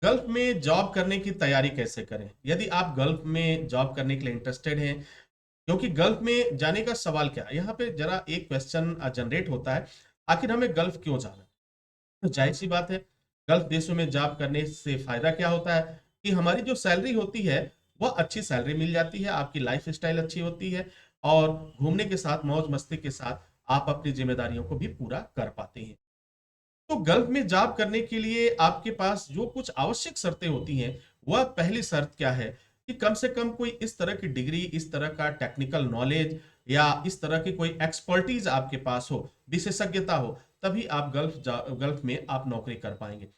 Gulf में job करने की तैयारी कैसे करें? यदि आप गल्फ में जॉब करने के लिए इंटरेस्टेड हैं, क्योंकि गल्फ में जाने का सवाल क्या है? यहाँ पे ज़रा एक क्वेश्चन जनरेट होता है, आखिर हमें गल्फ क्यों जाना है? तो ज़ाहिर-सी बात है, गल्फ देशों में जॉब करने से फ़ायदा क्या होता है कि हमारी जो सैलरी होती है, वह अच्छी सैलरी मिल जाती है, आपकी लाइफ़स्टाइल अच्छी होती है और घूमने के साथ, मौज-मस्ती के साथ आप अपनी ज़िम्मेदारियों को भी पूरा कर पाते हैं। तो गल्फ में जॉब करने के लिए आपके पास जो कुछ आवश्यक शर्तें होती हैं, वह पहली शर्त क्या है कि कम से कम कोई इस तरह की डिग्री, इस तरह का टेक्निकल नॉलेज या इस तरह की कोई एक्सपर्टीज़ आपके पास हो, विशेषज्ञता हो, तभी आप गल्फ में आप नौकरी कर पाएँगे।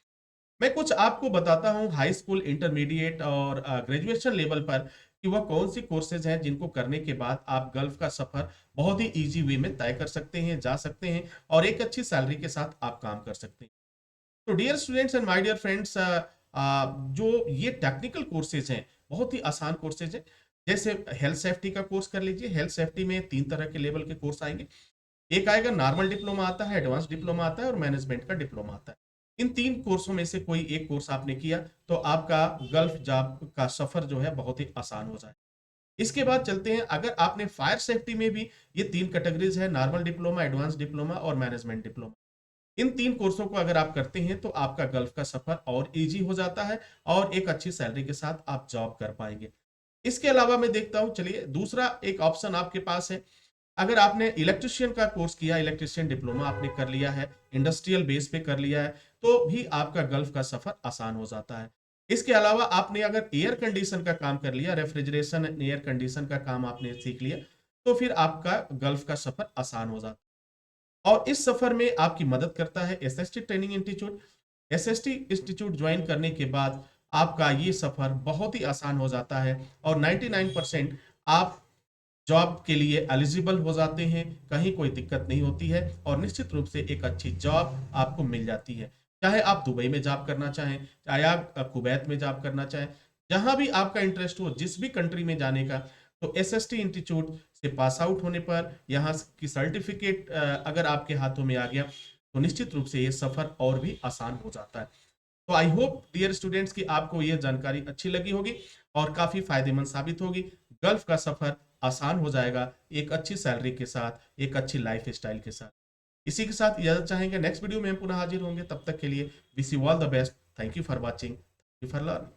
मैं कुछ आपको बताता हूँ हाई स्कूल, इंटरमीडिएट और ग्रेजुएशन लेवल पर कि वह कौन-सी कोर्सेज़ हैं जिनको करने के बाद आप गल्फ का सफ़र बहुत ही ईज़ी वे में तय कर सकते हैं, जा सकते हैं और एक अच्छी सैलरी के साथ आप काम कर सकते हैं। तो dear students and my dear friends, जो ये टेक्निकल कोर्सेज़ हैं, बहुत ही आसान कोर्सेज़ हैं। जैसे हेल्थ सेफ्टी का कोर्स कर लीजिए, हेल्थ सेफ्टी में 3 तरह के लेवल के कोर्स आएँगे। एक आएगा नॉर्मल डिप्लोमा आता है, एडवांस डिप्लोमा आता है और मैनेजमेंट का डिप्लोमा आता है। इन 3 कोर्सों में से कोई एक कोर्स आपने किया, तो आपका गल्फ जॉब का सफ़र जो है बहुत ही आसान हो जाए। इसके बाद चलते हैं, अगर आपने फायर सेफ्टी में भी ये 3 कैटेगरीज़ है, नॉर्मल डिप्लोमा, एडवांस डिप्लोमा और मैनेजमेंट डिप्लोमा। इन 3 कोर्सों को अगर आप करते हैं, तो आपका गल्फ का सफ़र और ईज़ी हो जाता है और एक अच्छी सैलरी के साथ आप जॉब कर पाएँगे। इसके अलावा मैं देखता हूँ, चलिए दूसरा एक ऑप्शन आपके पास है। अगर आपने इलेक्ट्रीशियन का कोर्स किया, इलेक्ट्रीशियन डिप्लोमा आपने कर लिया है, इंडस्ट्रियल बेस पे कर लिया है, तो भी आपका गल्फ का सफ़र आसान हो जाता है। इसके अलावा आपने अगर एयर कंडीशन का काम कर लिया, रेफ्रिजरेशन एंड एयर कंडीशन का काम आपने सीख लिया, तो फिर आपका गल्फ का सफ़र आसान हो जाता है। और इस सफ़र में आपकी मदद करता है SST training institute. SST institute join करने के बाद आपका ये सफ़र बहुत ही आसान हो जाता है और 99% आप जॉब के लिए एलिजिबल हो जाते हैं, कहीं कोई दिक्कत नहीं होती है और निश्चित रूप से एक अच्छी जॉब आपको मिल जाती है। चाहे आप दुबई में जॉब करना चाहें, चाहे आप कुवैत में जॉब करना चाहें, जहाँ भी आपका इंटरेस्ट हो, जिस भी कंट्री में जाने का, तो एसएसटी इंस्टीट्यूट से पास आउट होने पर यहाँ की सर्टिफिकेट अगर आपके हाथों में आ गया, तो निश्चित रूप से ये सफ़र और भी आसान हो जाता है। तो आई होप डियर स्टूडेंट्स कि आपको ये जानकारी अच्छी लगी होगी और काफ़ी फ़ायदेमंद साबित होगी। गल्फ़ का सफ़र आसान हो जाएगा एक अच्छी सैलरी के साथ, एक अच्छी लाइफ़स्टाइल के साथ। इसी के साथ इजाज़त चाहेंगे, नेक्स्ट वीडियो में हम पुनः हाज़िर होंगे, तब तक के लिए wish you all the best. Thank you for watching, thank you for learning.